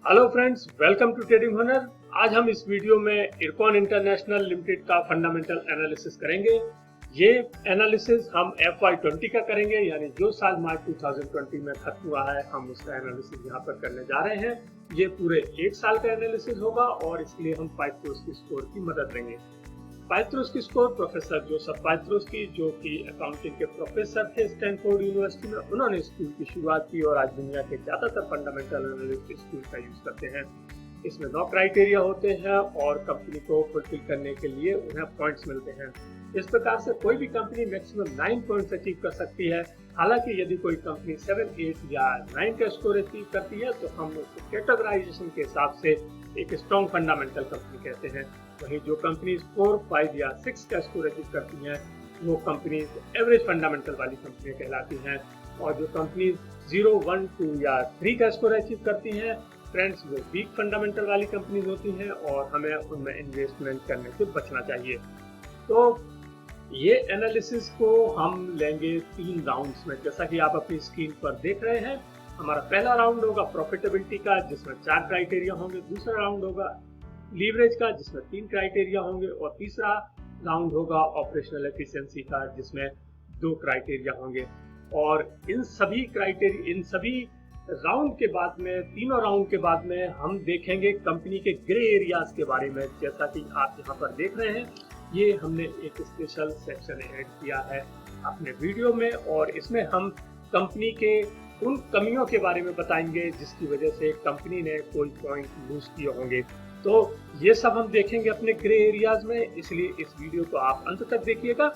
Hello friends, welcome to trading हनर। आज हम इस वीडियो में इरकॉन इंटरनेशनल लिमिटेड का फंडामेंटल एनालिसिस करेंगे। ये एनालिसिस हम FY20 का करेंगे, यानी जो साल मार्च 2020 में खत्म हुआ है हम उसका एनालिसिस यहाँ पर करने जा रहे हैं। ये पूरे एक साल का एनालिसिस होगा और इसलिए हम पाइथ्रोस्की स्कोर की मदद लेंगे। पाइथ्रोस्की स्कोर प्रोफेसर जोसेफ पाइथ्रोस्की, जो कि अकाउंटिंग के प्रोफेसर थे स्टैनफोर्ड यूनिवर्सिटी में, उन्होंने स्कूल की शुरुआत की और आज दुनिया के ज्यादातर फंडामेंटल एनालिस्ट इस स्कूल का यूज करते हैं। इसमें 9 क्राइटेरिया होते हैं और कंपनी को फुलफिल करने के लिए उन्हें पॉइंट्स मिलते हैं। इस प्रकार से कोई भी कंपनी मैक्सिमम 9 पॉइंट्स अचीव कर सकती है। हालांकि यदि कोई कंपनी 7, 8 या 9 का स्कोर अचीव करती है तो हम उसको कैटेगराइजेशन के हिसाब से एक स्ट्रॉन्ग फंडामेंटल कंपनी कहते हैं। वहीं जो कंपनी 4, 5 या 6 का स्कोर अचीव करती हैं वो कंपनी एवरेज फंडामेंटल वाली कंपनियां कहलाती हैं। और जो कंपनी 0, 1, 2 या 3 का स्कोर अचीव करती हैं फ्रेंड्स, वो वीक फंडामेंटल वाली कंपनीज होती हैं और हमें उनमें इन्वेस्टमेंट करने से बचना चाहिए। तो ये एनालिसिस को हम लेंगे 3 राउंड्स में, जैसा कि आप अपनी स्क्रीन पर देख रहे हैं। हमारा पहला राउंड होगा प्रॉफिटेबिलिटी का, जिसमें 4 क्राइटेरिया होंगे। दूसरा राउंड होगा लीवरेज का, जिसमें 3 क्राइटेरिया होंगे। और तीसरा राउंड होगा ऑपरेशनल एफिशिएंसी का, जिसमें 2 क्राइटेरिया होंगे। और इन सभी राउंड के बाद में, तीनों राउंड के बाद में हम देखेंगे कंपनी के ग्रे एरियाज के बारे में। जैसा कि आप यहाँ पर देख रहे हैं, ये हमने एक स्पेशल सेक्शन ऐड किया है अपने वीडियो में और इसमें हम कंपनी के उन कमियों के बारे में बताएंगे जिसकी वजह से कंपनी ने कोई पॉइंट लूज किए होंगे। तो ये सब हम देखेंगे अपने ग्रे एरियाज में, इसलिए इस वीडियो को आप अंत तक देखिएगा।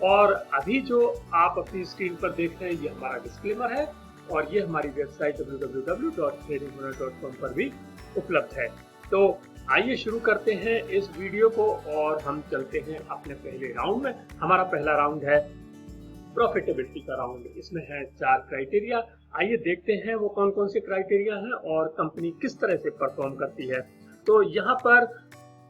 और अभी जो आप अपनी स्क्रीन पर देख रहे हैं ये हमारा डिस्क्लेमर है और ये हमारी वेबसाइट www.tradinghunar.com पर भी उपलब्ध है। तो आइए शुरू करते हैं इस वीडियो को और हम चलते हैं अपने पहले राउंड में। हमारा पहला राउंड है प्रॉफिटेबिलिटी का राउंड। इसमें है 4 क्राइटेरिया। आइए देखते हैं वो कौन कौन से क्राइटेरिया हैं और कंपनी किस तरह से परफॉर्म करती है। तो यहाँ पर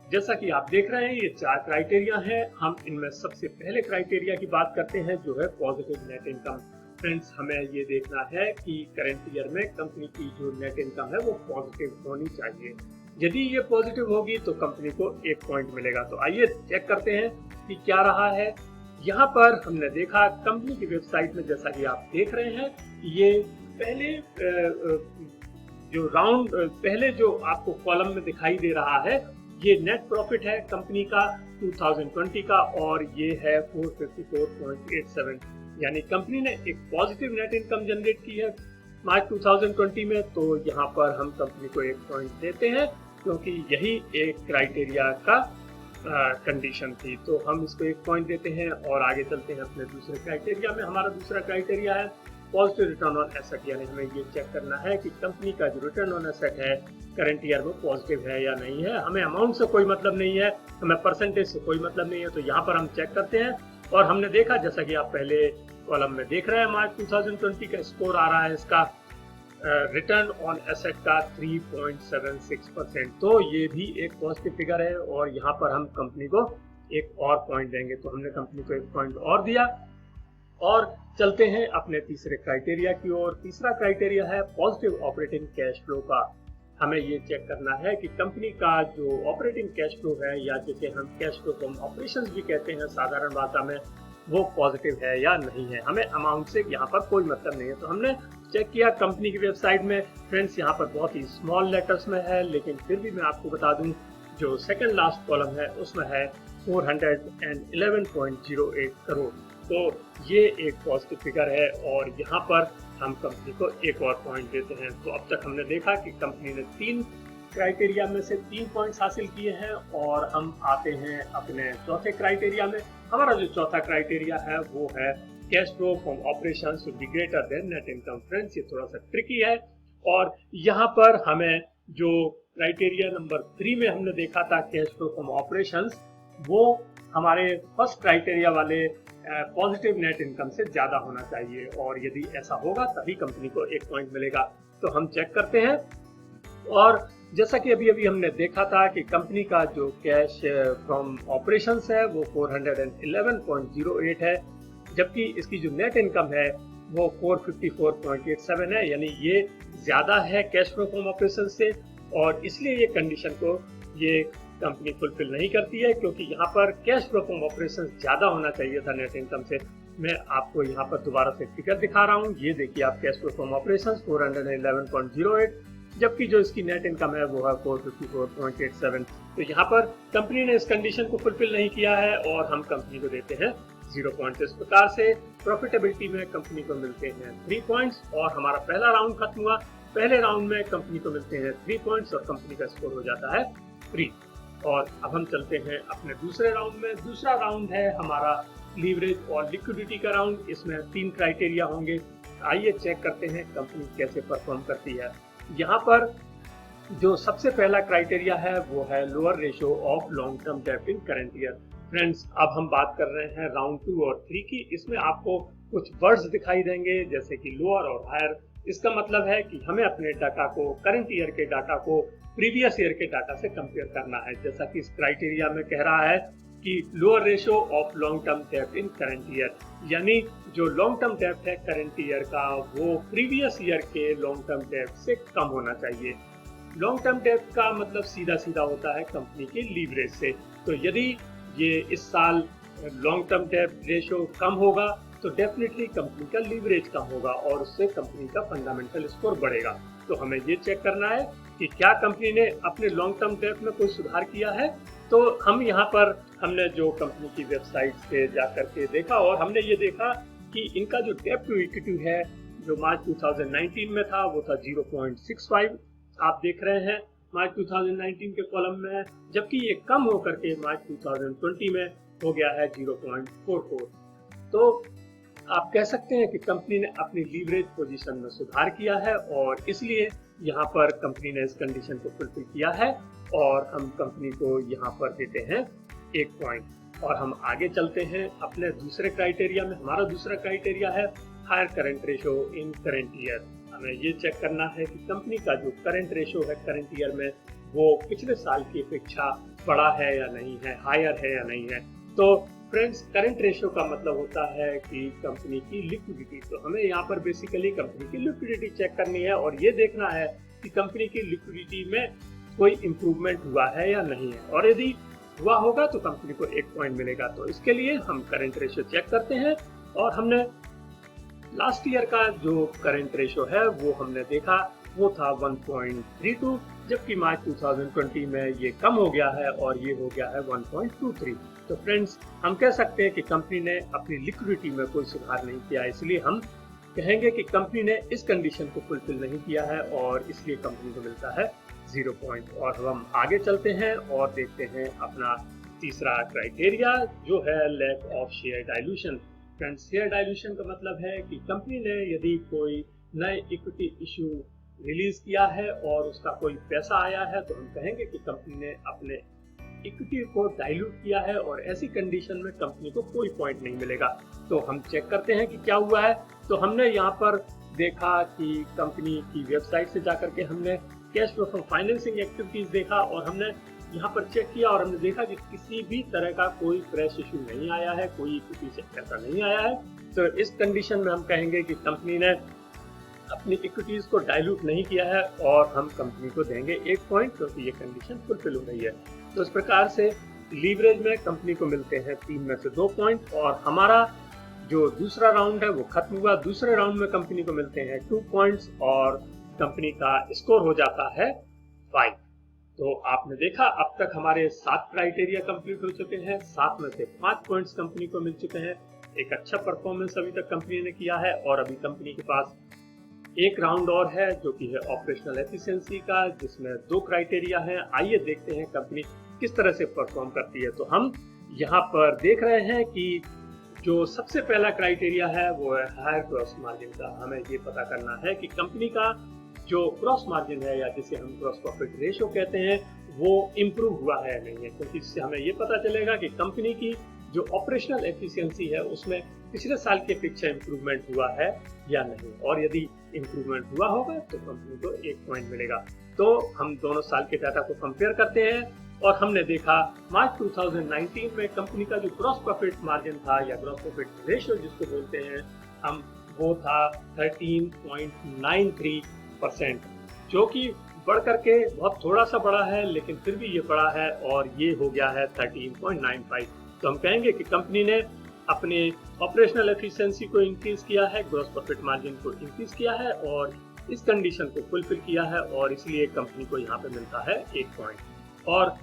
जैसा कि आप देख रहे हैं ये 4 क्राइटेरिया हैं। हम इनमें सबसे पहले क्राइटेरिया की बात करते हैं जो है पॉजिटिव नेट इनकम। फ्रेंड्स, हमें ये देखना है कि करंट ईयर में कंपनी की जो नेट इनकम है वो पॉजिटिव होनी चाहिए। यदि ये पॉजिटिव होगी तो कंपनी को 1 पॉइंट मिलेगा। तो आइए चेक करते हैं कि क्या रहा है। यहाँ पर हमने देखा कंपनी की वेबसाइट में, जैसा कि आप देख रहे हैं, ये पहले जो आपको कॉलम में दिखाई दे रहा है ये नेट प्रॉफिट है कंपनी का 2020 का और ये है 454.87, यानी कंपनी ने एक पॉजिटिव नेट इनकम जनरेट की है मार्च 2020 में। तो यहाँ पर हम कंपनी को 1 पॉइंट देते हैं क्योंकि यही एक क्राइटेरिया का कंडीशन थी। तो हम इसको 1 पॉइंट देते हैं और आगे चलते हैं अपने दूसरे क्राइटेरिया में। हमारा दूसरा क्राइटेरिया है पॉजिटिव रिटर्न ऑन एसेट, यानी हमें ये चेक करना है कि कंपनी का जो रिटर्न ऑन एसेट है करंट ईयर में पॉजिटिव है या नहीं है। हमें अमाउंट से कोई मतलब नहीं है, हमें परसेंटेज से कोई मतलब नहीं है। तो यहाँ पर हम चेक करते हैं और हमने देखा, जैसा कि आप पहले कॉलम में देख रहे हैं, मार्च 2020 का स्कोर आ रहा है इसका रिटर्न ऑन एसेट का 3.76%। तो ये भी एक पॉजिटिव फिगर है और यहाँ पर हम कंपनी को 1 और पॉइंट देंगे। तो हमने कंपनी को 1 पॉइंट और दिया और चलते हैं अपने तीसरे क्राइटेरिया की ओर। तीसरा क्राइटेरिया है पॉजिटिव ऑपरेटिंग कैश फ्लो का। हमें ये चेक करना है कि कंपनी का जो ऑपरेटिंग कैश फ्लो है, या जिसे हम कैश फ्लो फ्रॉम ऑपरेशंस भी कहते हैं साधारण भाषा में, वो पॉजिटिव है या नहीं है। हमें अमाउंट से यहाँ पर कोई मतलब नहीं है। तो हमने चेक किया कंपनी की वेबसाइट में। फ्रेंड्स, यहाँ पर बहुत ही स्मॉल लेटर्स में है, लेकिन फिर भी मैं आपको बता दूं जो सेकंड लास्ट कॉलम है उसमें है 411.08 करोड़। तो ये एक पॉजिटिव फिगर है और यहाँ पर हम कंपनी को 1 और पॉइंट देते हैं। तो अब तक हमने देखा कि कंपनी ने 3 क्राइटेरिया में से 3 पॉइंट्स हासिल किए हैं और हम आते हैं अपने चौथे क्राइटेरिया में। हमारा जो चौथा क्राइटेरिया है वो है cash flow from operations should be greater than net income. Friends, ये थोड़ा सा ट्रिकी है और यहाँ पर हमें जो क्राइटेरिया नंबर 3 में हमने देखा था कैश फ्लो फ्रॉम ऑपरेशंस, वो हमारे फर्स्ट क्राइटेरिया वाले पॉजिटिव नेट इनकम से ज्यादा होना चाहिए और यदि ऐसा होगा तभी कंपनी को 1 पॉइंट मिलेगा। तो हम चेक करते हैं और जैसा कि अभी हमने देखा था कि कंपनी का जो कैश फ्रॉम ऑपरेशंस है वो 411.08 है, जबकि इसकी जो नेट इनकम है वो 454.87 है, यानी ये ज्यादा है कैश फ्लो फ्रॉम ऑपरेशन से। और इसलिए ये कंडीशन को ये कंपनी फुलफिल नहीं करती है, क्योंकि यहाँ पर कैश फ्लो फ्रॉम ऑपरेशंस ज़्यादा होना चाहिए था नेट इनकम से। मैं आपको यहाँ पर दोबारा से फिगर दिखा रहा हूँ, ये देखिए आप कैश फ्लो फ्रॉम ऑपरेशंस 411.08, जबकि जो इसकी नेट इनकम है वो है 454.87। तो यहाँ पर कंपनी ने इस कंडीशन को फुलफिल नहीं किया है और हम कंपनी को देते हैं 0 पॉइंट्स। इस प्रकार से प्रॉफिटेबिलिटी में कंपनी को मिलते हैं 3 पॉइंट्स और हमारा पहला राउंड खत्म हुआ। पहले राउंड में कंपनी को मिलते हैं 3 पॉइंट्स और कंपनी का स्कोर हो जाता है 3। और अब हम चलते हैं अपने दूसरे राउंड में। दूसरा राउंड है हमारा लीवरेज और लिक्विडिटी का राउंड। इसमें 3 क्राइटेरिया होंगे। आइए चेक करते हैं कंपनी कैसे परफॉर्म करती है। यहाँ पर जो सबसे पहला क्राइटेरिया है वो है lower ratio of long term डेब्ट इन करंट ईयर। फ्रेंड्स, अब हम बात कर रहे हैं राउंड 2 और 3 की। इसमें आपको कुछ वर्ड्स दिखाई देंगे जैसे कि लोअर और हायर। इसका मतलब है कि हमें अपने डाटा को, करंट ईयर के डाटा को प्रीवियस ईयर के डाटा से कंपेयर करना है। जैसा कि इस क्राइटेरिया में कह रहा है कि lower ratio of long term डेब्ट इन करंट ईयर, यानी जो लॉन्ग टर्म डेब्ट है करंट ईयर का वो प्रीवियस ईयर के लॉन्ग टर्म डेब्ट से कम होना चाहिए। लॉन्ग टर्म डेब्ट का मतलब सीधा सीधा होता है कंपनी के लीवरेज से। तो यदि ये इस साल लॉन्ग टर्म डेब्ट रेशियो कम होगा तो डेफिनेटली कंपनी का लीवरेज कम होगा और उससे कंपनी का फंडामेंटल स्कोर बढ़ेगा। तो हमें ये चेक करना है कि क्या कंपनी ने अपने लॉन्ग टर्म डेब्ट में कोई सुधार किया है। तो हम यहाँ पर हमने जो कंपनी की वेबसाइट से जाकर के देखा और हमने ये देखा कि इनका जो डेब्ट टू इक्विटी है जो मार्च 2019 में था वो था 0.65। आप देख रहे हैं मार्च 2019 के कॉलम में, जबकि ये कम होकर के मार्च 2020 में हो गया है 0.44। तो आप कह सकते हैं कि कंपनी ने अपनी लीवरेज पोजीशन में सुधार किया है और इसलिए यहाँ पर कंपनी ने इस कंडीशन को फुलफिल किया है और हम कंपनी को यहाँ पर देते हैं 1 पॉइंट। और हम आगे चलते हैं अपने दूसरे क्राइटेरिया में। हमारा दूसरा क्राइटेरिया है higher current ratio in current year. हमें ये चेक करना है कि कंपनी का जो करंट रेशियो है करंट ईयर में वो पिछले साल की अपेक्षा बड़ा है या नहीं है, हायर है या नहीं है। तो फ्रेंड्स, करंट रेशियो का मतलब होता है कि कंपनी की लिक्विडिटी। तो हमें यहाँ पर बेसिकली कंपनी की लिक्विडिटी चेक करनी है और ये देखना है कि कंपनी की लिक्विडिटी में कोई इम्प्रूवमेंट हुआ है या नहीं है, और यदि हुआ होगा तो कंपनी को 1 पॉइंट मिलेगा। तो इसके लिए हम करंट रेशियो चेक करते हैं और हमने लास्ट ईयर का जो करंट रेशियो है वो हमने देखा वो था 1.32, जबकि मार्च 2020 में ये कम हो गया है और ये हो गया है 1.23। तो फ्रेंड्स, हम कह सकते हैं कि कंपनी ने अपनी लिक्विडिटी में कोई सुधार नहीं किया, इसलिए हम कहेंगे कि कंपनी ने इस कंडीशन को फुलफिल नहीं किया है और इसलिए कंपनी को मिलता है 0 पॉइंट। और हम आगे चलते हैं और देखते हैं अपना तीसरा क्राइटेरिया जो है lack of share dilution. Friends, share dilution का मतलब है कि कंपनी ने यदि कोई नए इक्विटी इश्यू रिलीज किया है और उसका कोई पैसा आया है तो हम कहेंगे कि कंपनी ने अपने इक्विटी को डाइल्यूट किया है और ऐसी कंडीशन में कंपनी को कोई पॉइंट नहीं मिलेगा। तो हम चेक करते हैं कि क्या हुआ है। तो हमने यहाँ पर देखा कि कंपनी की वेबसाइट से जाकर के हमने cash flow from financing activities देखा और हमने यहाँ पर चेक किया और हमने देखा कि किसी भी तरह का कोई फ्रेश इशू नहीं आया है, कोई इक्विटी से पैसा नहीं आया है। तो इस कंडीशन में हम कहेंगे कि कंपनी ने अपनी इक्विटीज को डाइल्यूट नहीं किया है और हम कंपनी को देंगे 1 पॉइंट, क्योंकि ये कंडीशन फुलफिल हो रही है। तो इस प्रकार से लीवरेज में कंपनी को मिलते हैं 3 में से 2 पॉइंट और हमारा जो दूसरा राउंड है वो खत्म हुआ। दूसरे राउंड में कंपनी को मिलते हैं 2 पॉइंट्स और कंपनी का स्कोर हो जाता है 5। तो आपने देखा अब तक हमारे 7 क्राइटेरिया कंप्लीट हो चुके हैं, 7 में से 5 पॉइंट्स कंपनी को मिल चुके हैं। एक अच्छा परफॉर्मेंस अभी तक कंपनी ने किया है और अभी कंपनी के पास एक राउंड और है जो कि है ऑपरेशनल एफिशिएंसी का, जिसमें 2 क्राइटेरिया हैं। आइए देखते हैं कंपनी किस तरह से परफॉर्म करती है। तो हम यहाँ पर देख रहे हैं कि जो सबसे पहला क्राइटेरिया है वो है हायर ग्रॉस मार्जिन का। हमें ये पता करना है कि कंपनी का जो ग्रॉस मार्जिन है या जिसे हम ग्रॉस प्रॉफिट रेशियो कहते हैं वो इम्प्रूव हुआ है या नहीं है, क्योंकि इससे हमें ये पता चलेगा कि कंपनी की जो ऑपरेशनल एफिशिएंसी है उसमें पिछले साल के अपेक्षा इम्प्रूवमेंट हुआ है या नहीं, और यदि इम्प्रूवमेंट हुआ होगा तो कंपनी को 1 पॉइंट मिलेगा। तो हम दोनों साल के डाटा को कंपेयर करते हैं और हमने देखा मार्च 2019 में कंपनी का जो ग्रॉस प्रॉफिट मार्जिन था या ग्रॉस प्रॉफिट रेशियो जिसको बोलते हैं हम, वो था 13.93%, जो कि बढ़ करके बहुत थोड़ा सा बढ़ा है, लेकिन फिर भी ये बढ़ा है और ये हो गया है 13.95। तो हम कहेंगे कि कंपनी ने अपने ऑपरेशनल एफिशिएंसी को इंक्रीज किया है, ग्रॉस प्रॉफिट मार्जिन को इंक्रीज किया है और इस कंडीशन को फुलफिल किया है और इसलिए कंपनी को यहाँ पे मिलता है 1 पॉइंट। और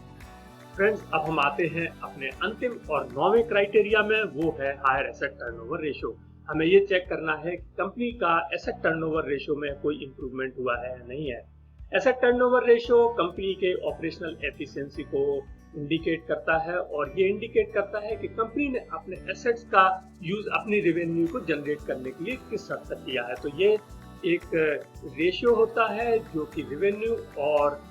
फ्रेंड्स, अब हम आते हैं अपने अंतिम और 9वें क्राइटेरिया में, वो है हायर एसेट टर्नओवर रेशियो। हमें ये चेक करना है कि कंपनी का एसेट टर्नओवर रेशियो में कोई इंप्रूवमेंट हुआ है या नहीं है। एसेट टर्नओवर रेशियो कंपनी के ऑपरेशनल एफिशिएंसी को इंडिकेट करता है और ये इंडिकेट करता है कि कंपनी ने अपने एसेट्स का यूज अपनी रेवेन्यू को जनरेट करने के लिए किस हद तक किया है। तो ये एक रेशियो होता है जो कि रेवेन्यू और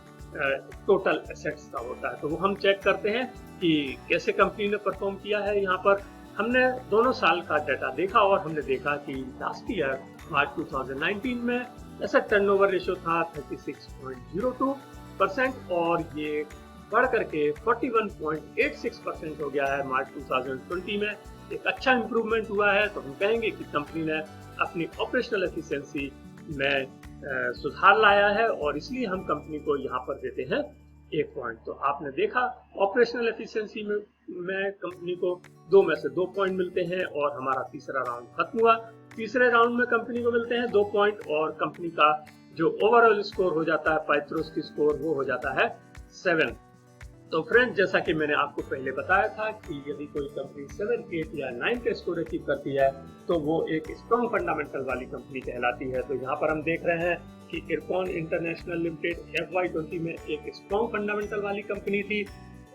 टोटल एसेट्स का होता है। तो वो हम चेक करते हैं कि कैसे कंपनी ने परफॉर्म किया है। यहाँ पर हमने दोनों साल का डाटा देखा और हमने देखा कि लास्ट ईयर मार्च 2019 में एसेट टर्नओवर रेशियो था 36.02% और ये बढ़ करके 41.86% हो गया है मार्च 2020 में। एक अच्छा इंप्रूवमेंट हुआ है। तो हम कहेंगे कि कंपनी ने अपनी ऑपरेशनल एफिशिएंसी में सुधार लाया है और इसलिए हम कंपनी को यहाँ पर देते हैं 1 पॉइंट। तो आपने देखा ऑपरेशनल एफिशिएंसी में कंपनी को 2 में से 2 पॉइंट मिलते हैं और हमारा तीसरा राउंड खत्म हुआ। तीसरे राउंड में कंपनी को मिलते हैं 2 पॉइंट और कंपनी का जो ओवरऑल स्कोर हो जाता है, पाइथ्रोस्की स्कोर, वो हो जाता है 7। तो फ्रेंड्स, जैसा कि मैंने आपको पहले बताया था कि यदि कोई कंपनी 7, 8 या 9 का स्कोर अचीव करती है तो वो एक स्ट्रॉन्ग फंडामेंटल वाली कंपनी कहलाती है। तो यहाँ पर हम देख रहे हैं कि इरकॉन इंटरनेशनल लिमिटेड FY20 में एक स्ट्रॉन्ग फंडामेंटल वाली कंपनी थी।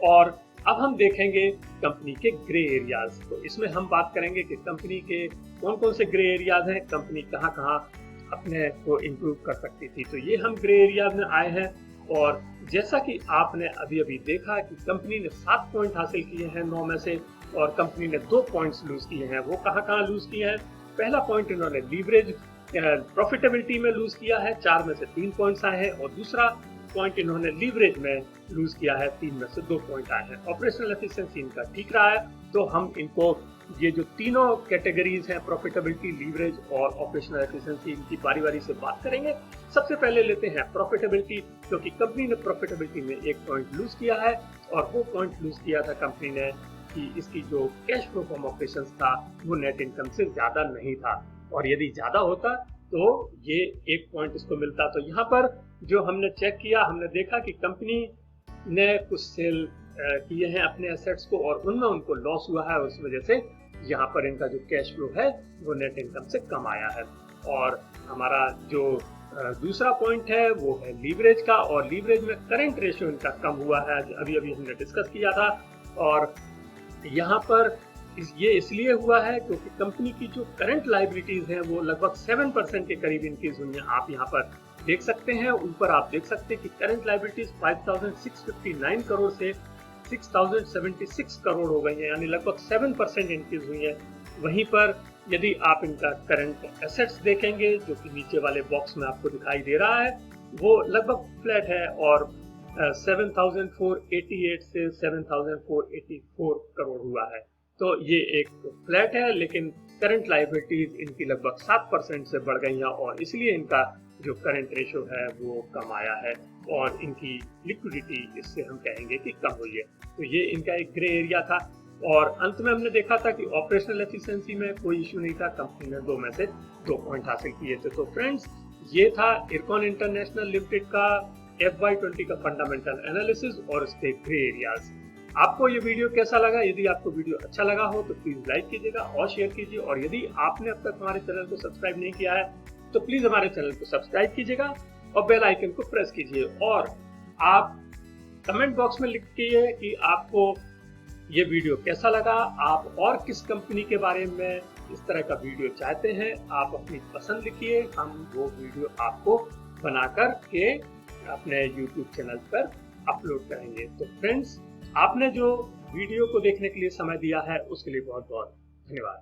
और अब हम देखेंगे कंपनी के ग्रे एरियाज। तो इसमें हम बात करेंगे कि कंपनी के कौन कौन से ग्रे एरियाज हैं, कंपनी कहाँ कहाँ अपने को इम्प्रूव कर सकती थी। तो ये हम ग्रे एरियाज में आए हैं और जैसा कि आपने अभी अभी देखा कि कंपनी ने 7 पॉइंट हासिल किए हैं 9 में से और कंपनी ने 2 पॉइंट्स लूज किए हैं। वो कहाँ लूज किए हैं? पहला पॉइंट इन्होंने लीवरेज प्रॉफिटेबिलिटी में लूज किया है, 4 में से 3 पॉइंट्स आए हैं और दूसरा पॉइंट इन्होंने लीवरेज में लूज किया है, 3 में से 2 पॉइंट आए हैं। ऑपरेशनल एफिशिएंसी इनका ठीक रहा है। तो हम इनको ये जो तीनों कैटेगरीज हैं, प्रॉफिटेबिलिटी, लीवरेज और ऑपरेशनल एफिशिएंसी, इनकी बारी बारी से बात करेंगे। सबसे पहले लेते हैं प्रॉफिटेबिलिटी, क्योंकि कंपनी ने प्रॉफिटेबिलिटी में 1 पॉइंट लूज किया है और वो पॉइंट लूज किया था कंपनी ने कि इसकी जो कैश फ्लो फ्रॉम ऑपरेशंस था वो नेट इनकम से ज्यादा नहीं था और यदि ज्यादा होता तो ये 1 पॉइंट इसको मिलता। तो यहाँ पर जो हमने चेक किया, हमने देखा कि कंपनी ने कुछ सेल किए हैं अपने एसेट्स को और उनमें उनको लॉस हुआ है, उस वजह से यहाँ पर इनका जो कैश फ्लो है वो नेट इनकम से कम आया है। और हमारा जो दूसरा पॉइंट है वो है लीवरेज का और लीवरेज में करंट रेशियो इनका कम हुआ है, अभी अभी हमने डिस्कस किया था। और यहाँ पर ये इसलिए हुआ है क्योंकि कंपनी की जो करंट लायबिलिटीज हैं वो लगभग 7% के करीब इंक्रीज हुई हैं। आप यहाँ पर देख सकते हैं, ऊपर आप देख सकते हैं कि करंट लायबिलिटीज 5659 करोड़ से 6076 करोड़ हो गई हैं, यानी लगभग 7% इंक्रीज हुई है। वहीं पर यदि आप इनका करंट एसेट्स देखेंगे, जो कि नीचे वाले बॉक्स में आपको दिखाई दे रहा है, वो लगभग फ्लैट है और 7488 से 7484 करोड़ हुआ है। तो ये एक फ्लैट है, लेकिन करंट लायबिलिटीज इनकी लगभग 7% से बढ़ गई हैं और इसलिए इनका जो करंट रेशियो है वो कम आया है और इनकी लिक्विडिटी इससे हम कहेंगे कि कम हुई है। तो ये इनका एक ग्रे एरिया था। और अंत में हमने देखा था कि ऑपरेशनल एफिशिएंसी में कोई इश्यू नहीं था, कंपनी ने 2 में से 2 पॉइंट हासिल किए थे। तो फ्रेंड्स, ये था इरकॉन इंटरनेशनल लिमिटेड का FY20 का फंडामेंटल एनालिसिस और इसके ग्रे एरियाज। आपको ये वीडियो कैसा लगा? यदि आपको वीडियो अच्छा लगा हो तो प्लीज लाइक कीजिएगा और शेयर कीजिए, और यदि आपने अब तक हमारे चैनल को सब्सक्राइब नहीं किया है तो प्लीज हमारे चैनल को सब्सक्राइब कीजिएगा और बेल आइकन को प्रेस कीजिए। और आप कमेंट बॉक्स में लिखिए कि आपको ये वीडियो कैसा लगा, आप और किस कंपनी के बारे में इस तरह का वीडियो चाहते हैं। आप अपनी पसंद लिखिए, हम वो वीडियो आपको बनाकर के अपने YouTube चैनल पर अपलोड करेंगे। तो फ्रेंड्स, आपने जो वीडियो को देखने के लिए समय दिया है उसके लिए बहुत बहुत धन्यवाद।